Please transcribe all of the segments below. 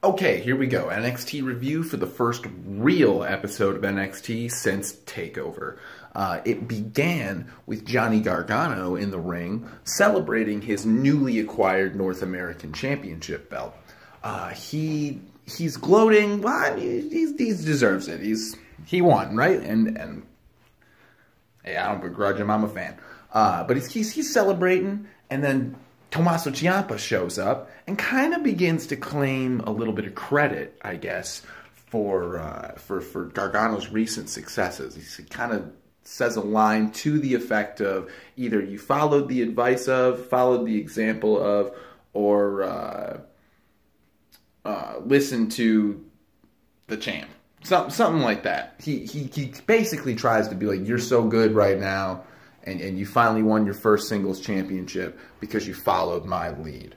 Okay, here we go. NXT review for the first real episode of NXT since TakeOver. It began with Johnny Gargano in the ring celebrating his newly acquired North American Championship belt. He's gloating. Well, he deserves it. He won, right? And hey, I don't begrudge him. I'm a fan. But he's celebrating, and then Tommaso Ciampa shows up and kind of begins to claim a little bit of credit, I guess, for Gargano's recent successes. He kind of says a line to the effect of either you followed the advice of, followed the example of, or listen to the champ. Something like that. He basically tries to be like, you're so good right now, and you finally won your first singles championship because you followed my lead.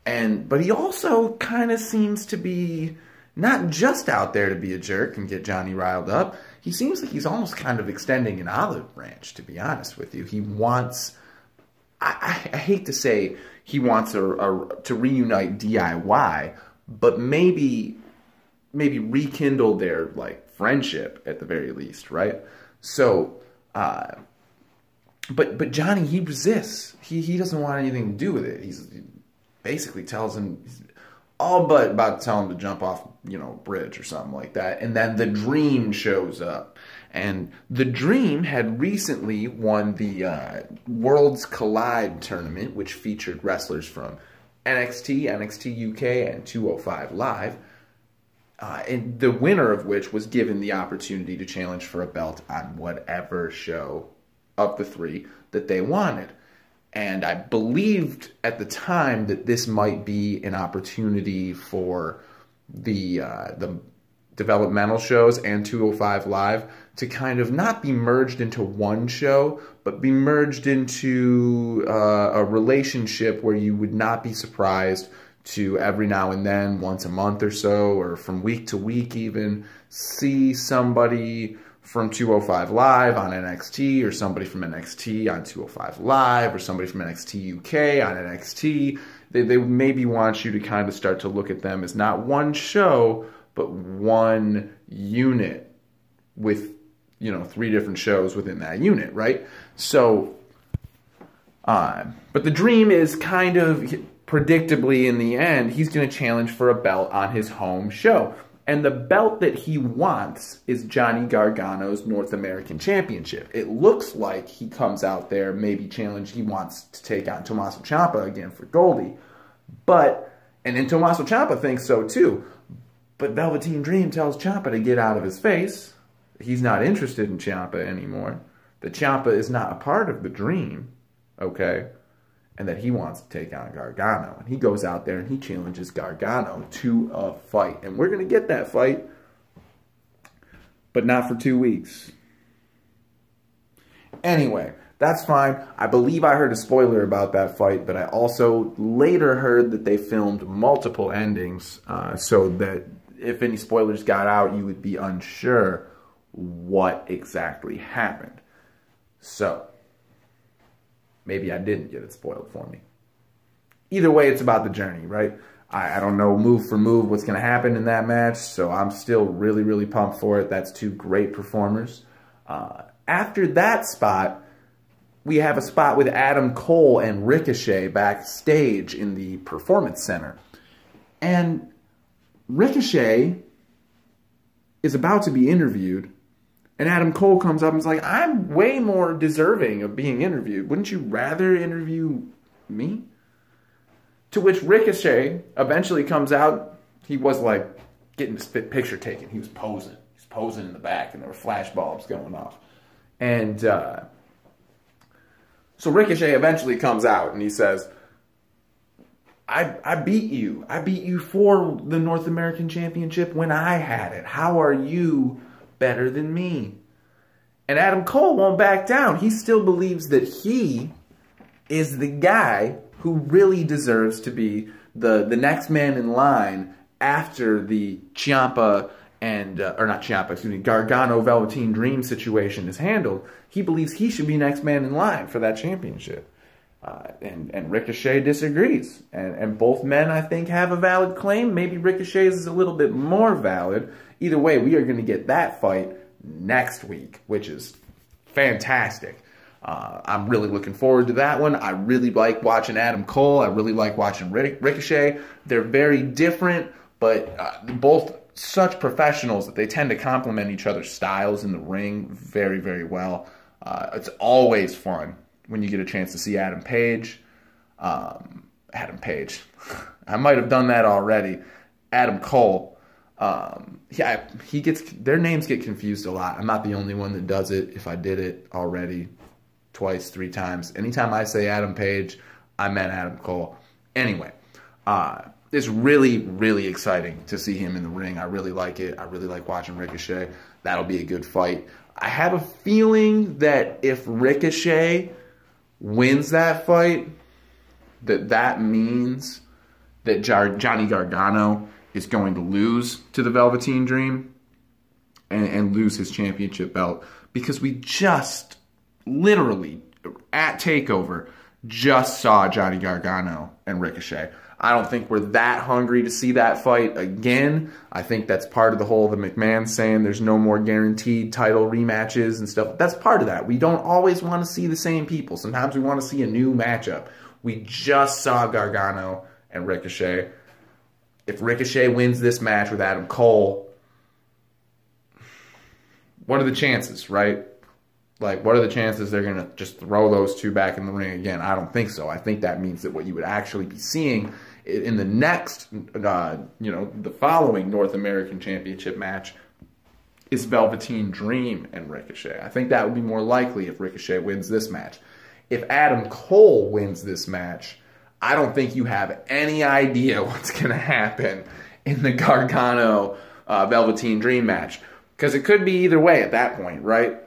But he also kind of seems to be not just out there to be a jerk and get Johnny riled up. He seems like he's almost kind of extending an olive branch, to be honest with you. He wants, I hate to say he wants to reunite DIY, but maybe rekindle their friendship at the very least, right? So, but Johnny, he resists. He doesn't want anything to do with it. He basically tells him, all but about to tell him to jump off, bridge or something like that. And then the Dream shows up. And the Dream had recently won the Worlds Collide tournament, which featured wrestlers from NXT, NXT UK, and 205 Live. And the winner of which was given the opportunity to challenge for a belt on whatever show of the three that they wanted. And I believed at the time that this might be an opportunity for the developmental shows and 205 Live to kind of not be merged into one show, but be merged into a relationship where you would not be surprised to every now and then, once a month or so, or from week to week even, see somebody from 205 Live on NXT, or somebody from NXT on 205 Live, or somebody from NXT UK on NXT. They maybe want you to kind of start to look at them as not one show, but one unit with, 3 different shows within that unit, right? So, but the Dream is kind of, predictably in the end, he's going to challenge for a belt on his home show. And the belt that he wants is Johnny Gargano's North American Championship. It looks like he comes out there, maybe challenge, he wants to take on Tommaso Ciampa again for Goldie. And then Tommaso Ciampa thinks so too. But Velveteen Dream tells Ciampa to get out of his face. He's not interested in Ciampa anymore. That Ciampa is not a part of the Dream, okay? And that he wants to take on Gargano. And he goes out there and he challenges Gargano to a fight. And we're going to get that fight, but not for 2 weeks. Anyway, that's fine. I believe I heard a spoiler about that fight, but I also later heard that they filmed multiple endings so that if any spoilers got out, you would be unsure what exactly happened. So maybe I didn't get it spoiled for me. Either way, it's about the journey, right? I don't know move for move what's going to happen in that match, so I'm still really, really pumped for it. That's 2 great performers. After that spot, we have a spot with Adam Cole and Ricochet backstage in the Performance Center. And Ricochet is about to be interviewed, and Adam Cole comes up and is like, I'm way more deserving of being interviewed. Wouldn't you rather interview me? To which Ricochet eventually comes out. He was getting his picture taken. He was posing. He's posing in the back, and there were flash bulbs going off. And so Ricochet eventually comes out, and he says, I beat you. I beat you for the North American Championship when I had it. How are you better than me? And Adam Cole won't back down. He still believes that he is the guy who really deserves to be the next man in line after the Ciampa and, or not Ciampa, excuse me, Gargano Velveteen Dream situation is handled. He believes he should be next man in line for that championship. And Ricochet disagrees. And both men, I think, have a valid claim. Maybe Ricochet's is a little bit more valid. Either way, we are going to get that fight next week, which is fantastic. I'm really looking forward to that one. I really like watching Adam Cole. I really like watching Ricochet. They're very different, but both such professionals that they tend to complement each other's styles in the ring very, very well. It's always fun when you get a chance to see Adam Page. Adam Page. I might have done that already. Adam Cole. Yeah, their names get confused a lot. I'm not the only one that does it. If I did it already twice, 3 times. Anytime I say Adam Page, I meant Adam Cole. Anyway, it's really, really exciting to see him in the ring. I really like it. I really like watching Ricochet. That'll be a good fight. I have a feeling that if Ricochet wins that fight, that means that Johnny Gargano is going to lose to the Velveteen Dream and lose his championship belt, because we just literally at TakeOver just saw Johnny Gargano and Ricochet. I don't think we're that hungry to see that fight again. I think that's part of the whole the McMahon saying there's no more guaranteed title rematches and stuff. That's part of that. We don't always want to see the same people. Sometimes we want to see a new matchup. We just saw Gargano and Ricochet. If Ricochet wins this match with Adam Cole, what are the chances, right? Like, what are the chances they're going to just throw those two back in the ring again? I don't think so. I think that means that what you would actually be seeing in the next, the following North American Championship match is Velveteen Dream and Ricochet. I think that would be more likely if Ricochet wins this match. If Adam Cole wins this match, I don't think you have any idea what's going to happen in the Gargano Velveteen Dream match. Because it could be either way at that point, right?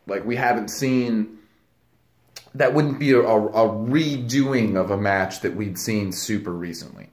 Like, we haven't seen... That wouldn't be a redoing of a match that we'd seen super recently.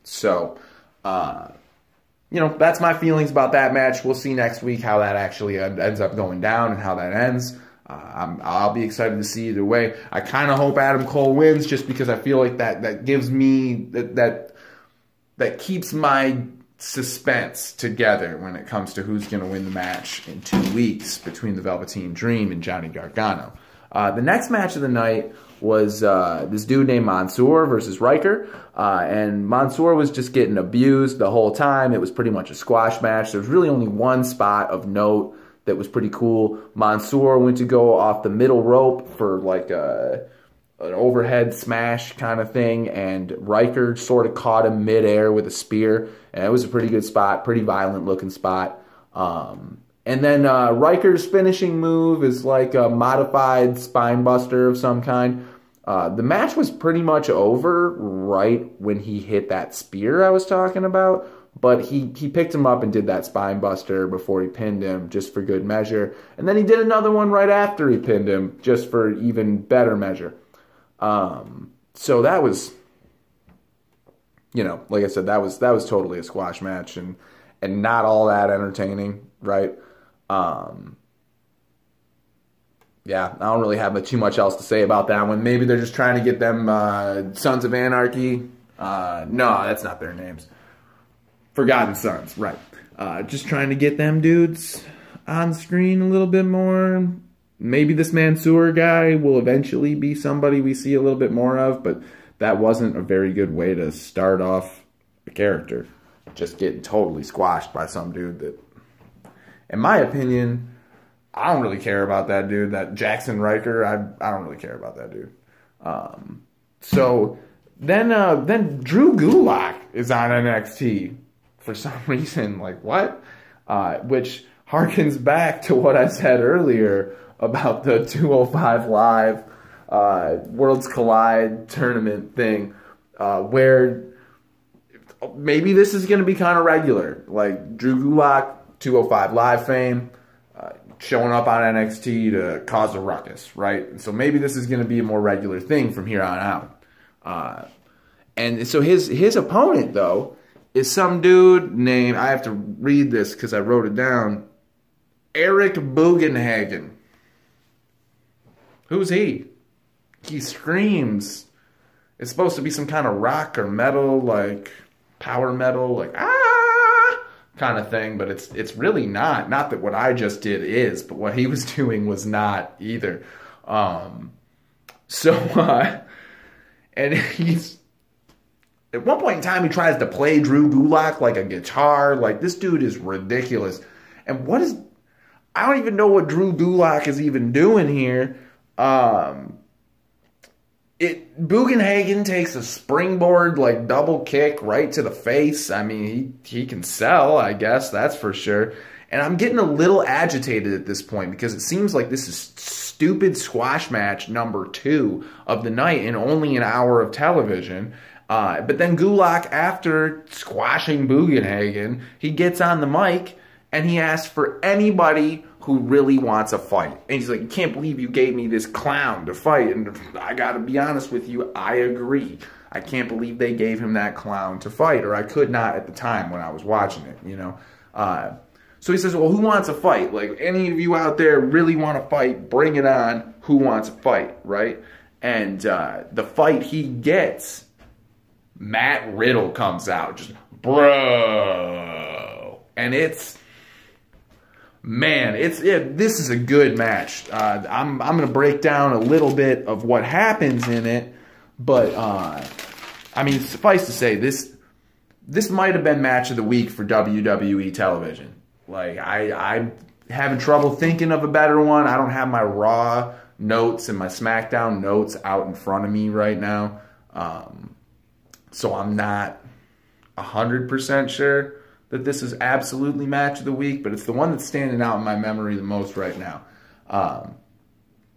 So, that's my feelings about that match. We'll see next week how that actually ends up going down and how that ends. I'll be excited to see either way. I kind of hope Adam Cole wins, just because I feel like that gives me... That keeps my suspense together when it comes to who's going to win the match in 2 weeks between the Velveteen Dream and Johnny Gargano. The next match of the night was this dude named Mansoor versus Riker. And Mansoor was just getting abused the whole time. It was pretty much a squash match. There was really only one spot of note that was pretty cool. Mansoor went to go off the middle rope for like an overhead smash kind of thing, and Riker sort of caught him midair with a spear, and it was a pretty good spot, pretty violent looking spot. And then Riker's finishing move is like a modified spine buster of some kind. The match was pretty much over right when he hit that spear I was talking about, but he picked him up and did that spine buster before he pinned him, just for good measure. And then he did another one right after he pinned him, just for even better measure. So that was, like I said, that was totally a squash match and not all that entertaining, right? Yeah, I don't really have too much else to say about that one. Maybe they're just trying to get them Sons of Anarchy. No, that's not their names. Forgotten Sons, right. Just trying to get them dudes on screen a little bit more. Maybe this Mansoor guy will eventually be somebody we see a little bit more of, but that wasn't a very good way to start off a character. Just getting totally squashed by some dude that, in my opinion, I don't really care about that dude. That Jackson Riker, I don't really care about that dude. So then Drew Gulak is on NXT for some reason. Like, what? Which harkens back to what I said earlier about the 205 Live Worlds Collide tournament thing, where maybe this is going to be kind of regular. Like, Drew Gulak, 205 Live fame, showing up on NXT to cause a ruckus, right? So maybe this is going to be a more regular thing from here on out. And so his opponent, though, is some dude named, I have to read this because I wrote it down, Eric Bugenhagen. Who's he? He screams it's supposed to be some kind of rock or metal, like power metal, like kind of thing, but it's really not. Not that what I just did is, but what he was doing was not either. And he's, at one point in time, he tries to play Drew Gulak like a guitar. Like, this dude is ridiculous. And I don't even know what Drew Gulak is even doing here. Bugenhagen takes a springboard, like, double kick right to the face. I mean, he can sell, I guess, that's for sure. And I'm getting a little agitated at this point because it seems like this is stupid squash match number 2 of the night in only an hour of television. But then Gulak, after squashing Bugenhagen, he gets on the mic and he asks for anybody who really wants a fight. And he's like, I can't believe you gave me this clown to fight. And I gotta be honest with you, I agree. I can't believe they gave him that clown to fight, or I could not at the time when I was watching it, you know. So he says, well, who wants a fight? Like, any of you out there really want to fight, bring it on. Who wants a fight, right? And the fight he gets, Matt Riddle comes out, just, bro. And this is a good match. I'm going to break down a little bit of what happens in it, but, I mean, suffice to say, this might have been match of the week for WWE television. Like, I'm having trouble thinking of a better one. I don't have my Raw notes and my SmackDown notes out in front of me right now. So I'm not 100% sure that this is absolutely match of the week, but it's the one that's standing out in my memory the most right now.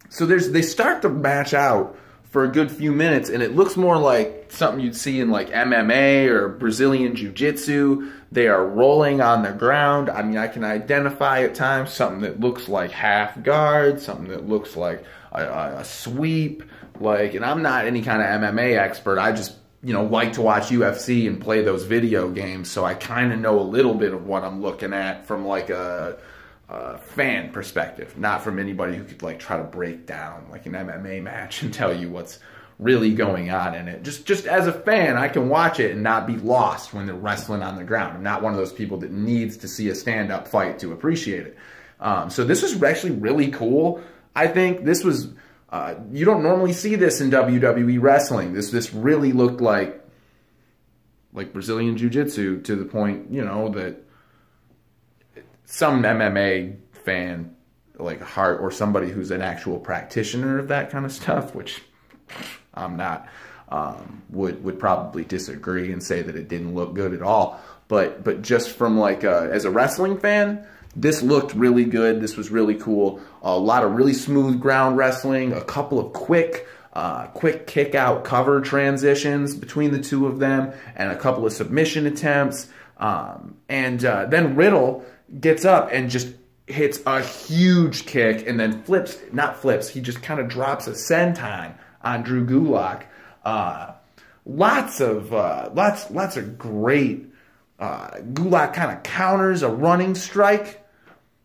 So they start the match out for a good few minutes, and it looks more like something you'd see in like MMA or Brazilian Jiu-Jitsu. They are rolling on the ground. I mean, I can identify at times something that looks like half guard, something that looks like a sweep. Like, and I'm not any kind of MMA expert. I just, you know, like to watch UFC and play those video games, so I kind of know a little bit of what I'm looking at from like a fan perspective, not from anybody who could like try to break down like an MMA match and tell you what's really going on in it. Just as a fan, I can watch it and not be lost when they're wrestling on the ground. I'm not one of those people that needs to see a stand-up fight to appreciate it. So this was actually really cool. I think this was, you don't normally see this in WWE wrestling. This really looked like Brazilian Jiu-Jitsu, to the point, you know, that some MMA fan, like Hart, or somebody who's an actual practitioner of that kind of stuff, which I'm not, would probably disagree and say that it didn't look good at all. But just from like as a wrestling fan, this looked really good. This was really cool. A lot of really smooth ground wrestling, a couple of quick kick out cover transitions between the two of them, and a couple of submission attempts. Then Riddle gets up and just hits a huge kick, and then he just kind of drops a senton on Drew Gulak. Lots of great, Gulak kind of counters a running strike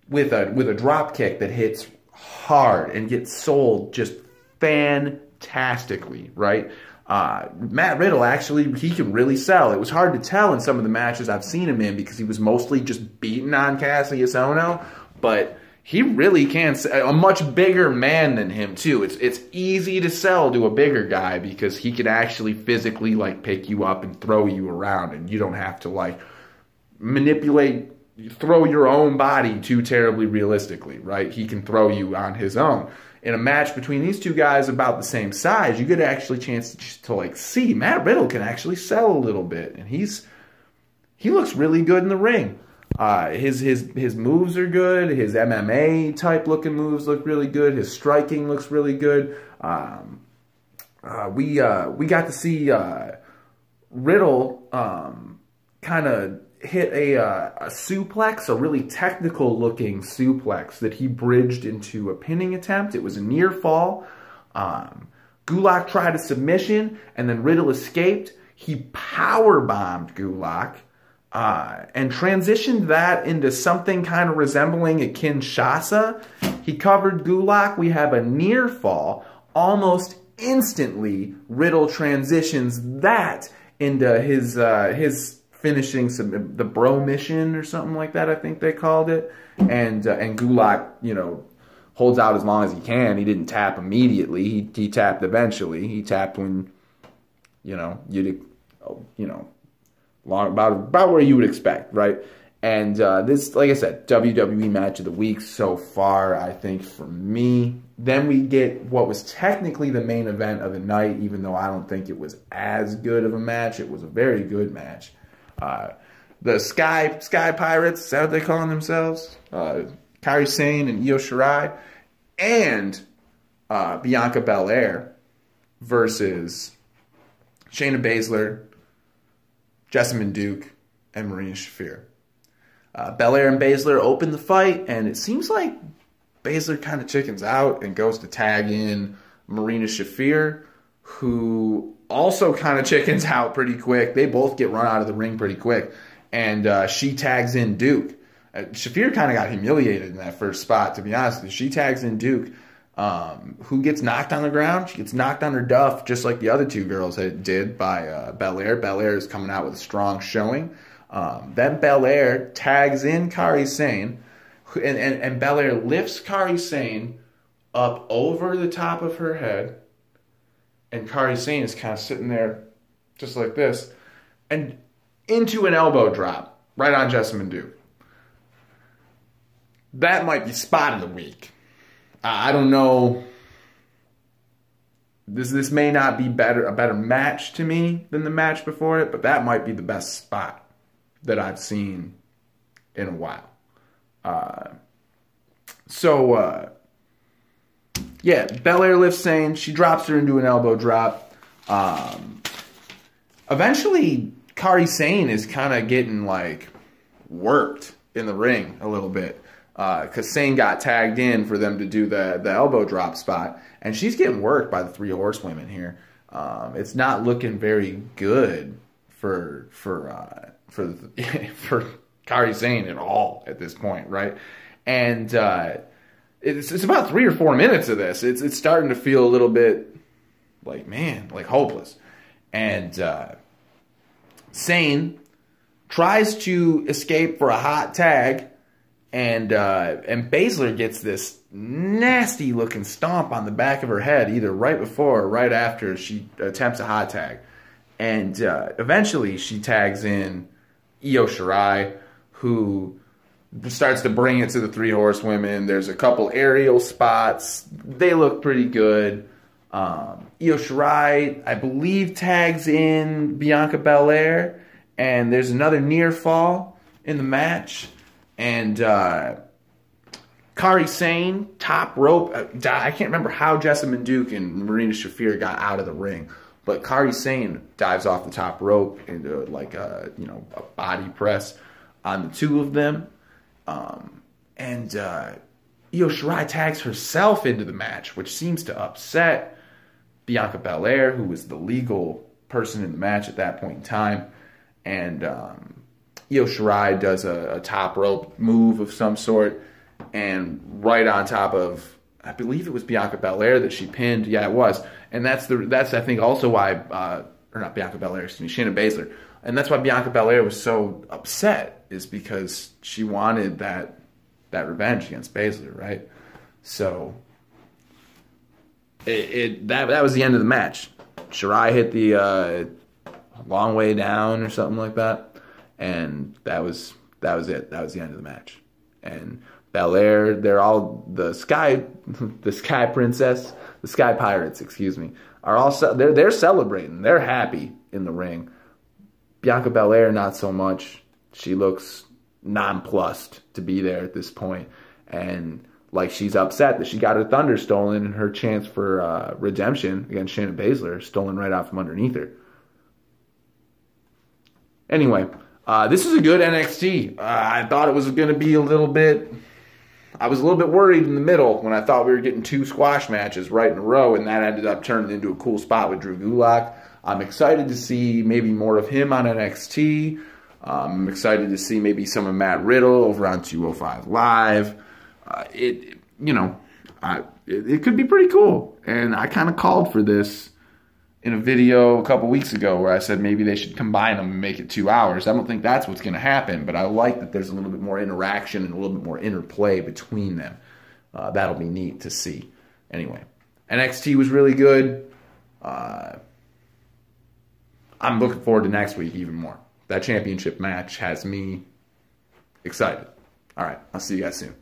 with a drop kick that hits hard and gets sold just fantastically, right? Matt Riddle, actually, he can really sell. It was hard to tell in some of the matches I've seen him in because he was mostly just beating on Cassius Ohno, but he really can sell. A much bigger man than him, too. It's easy to sell to a bigger guy because he can actually physically, like, pick you up and throw you around, and you don't have to, like, throw your own body too terribly realistically, right? He can throw you on his own. In a match between these two guys about the same size, you get actually a chance to like see Matt Riddle can actually sell a little bit, and he looks really good in the ring. His moves are good. His MMA type looking moves look really good. His striking looks really good. We got to see Riddle kind of hit a suplex, a really technical looking suplex that he bridged into a pinning attempt. It was a near fall. Gulak tried a submission, and then Riddle escaped. He power bombed Gulak and transitioned that into something kind of resembling a Kinshasa. He covered Gulak. We have a near fall, almost instantly, Riddle transitions that into his finishing the bro mission or something like that, I think they called it. And Gulak, you know, holds out as long as he can. He didn't tap immediately. He tapped eventually. He tapped when, you know, about where you would expect, right? And this, like I said, WWE match of the week so far, I think, for me. Then we get what was technically the main event of the night, even though I don't think it was as good of a match. It was a very good match. The Sky Pirates, is that what they're calling themselves? Kairi Sane and Io Shirai, and Bianca Belair versus Shayna Baszler, Jessamyn Duke, and Marina Shafir. Belair and Baszler open the fight, and it seems like Baszler kind of chickens out and goes to tag in Marina Shafir, who also kind of chickens out pretty quick. They both get run out of the ring pretty quick, and she tags in Duke. Shafir kind of got humiliated in that first spot, to be honest with you. She tags in Duke, who gets knocked on the ground. She gets knocked on her duff, just like the other two girls did by Belair. Belair is coming out with a strong showing. Then Belair tags in Kairi Sane, and Belair lifts Kairi Sane up over the top of her head, and Kairi Sane is kind of sitting there just like this, and into an elbow drop right on Jessamyn Duke. That might be spot of the week. I don't know. This may not be a better match to me than the match before it, but that might be the best spot that I've seen in a while. Yeah, Belair lifts Sane. She drops her into an elbow drop. Eventually, Kairi Sane is kind of getting, like, worked in the ring a little bit. Because Sane got tagged in for them to do the elbow drop spot. And she's getting worked by the three horsewomen here. It's not looking very good for Kairi Sane at all at this point, right? And it's about 3 or 4 minutes of this. It's starting to feel a little bit like, man, like hopeless. And Sane tries to escape for a hot tag, and Baszler gets this nasty looking stomp on the back of her head, either right before or right after she attempts a hot tag. And eventually she tags in Io Shirai, who starts to bring it to the three horsewomen. There's a couple aerial spots. They look pretty good. Io Shirai, I believe, tags in Bianca Belair, and there's another near fall in the match. And Kairi Sane, top rope. I can't remember how Jessamyn Duke and Marina Shafir got out of the ring, but Kairi Sane dives off the top rope into like a body press on the two of them. And Io Shirai tags herself into the match, which seems to upset Bianca Belair, who was the legal person in the match at that point in time. And Io Shirai does a top rope move of some sort, and right on top of, I believe it was Bianca Belair that she pinned. Yeah, it was. And that's I think also why, or not Bianca Belair, excuse me, Shayna Baszler. And that's why Bianca Belair was so upset, is because she wanted that revenge against Baszler, right? So that was the end of the match. Shirai hit the long way down or something like that, and that was it. That was the end of the match. And Belair, they're all the Sky Princess, the Sky Pirates, excuse me, are all they're celebrating. They're happy in the ring. Bianca Belair, not so much. She looks nonplussed to be there at this point, and like she's upset that she got her thunder stolen and her chance for redemption against Shayna Baszler stolen right out from underneath her. Anyway, this is a good NXT. I thought it was going to be a little bit... I was a little bit worried in the middle when I thought we were getting 2 squash matches right in a row, and that ended up turning into a cool spot with Drew Gulak. I'm excited to see maybe more of him on NXT. I'm excited to see maybe some of Matt Riddle over on 205 Live. it could be pretty cool. And I kind of called for this in a video a couple weeks ago where I said maybe they should combine them and make it 2 hours. I don't think that's what's going to happen, but I like that there's a little bit more interaction and a little bit more interplay between them. That'll be neat to see. Anyway, NXT was really good. I'm looking forward to next week even more. That championship match has me excited. All right, I'll see you guys soon.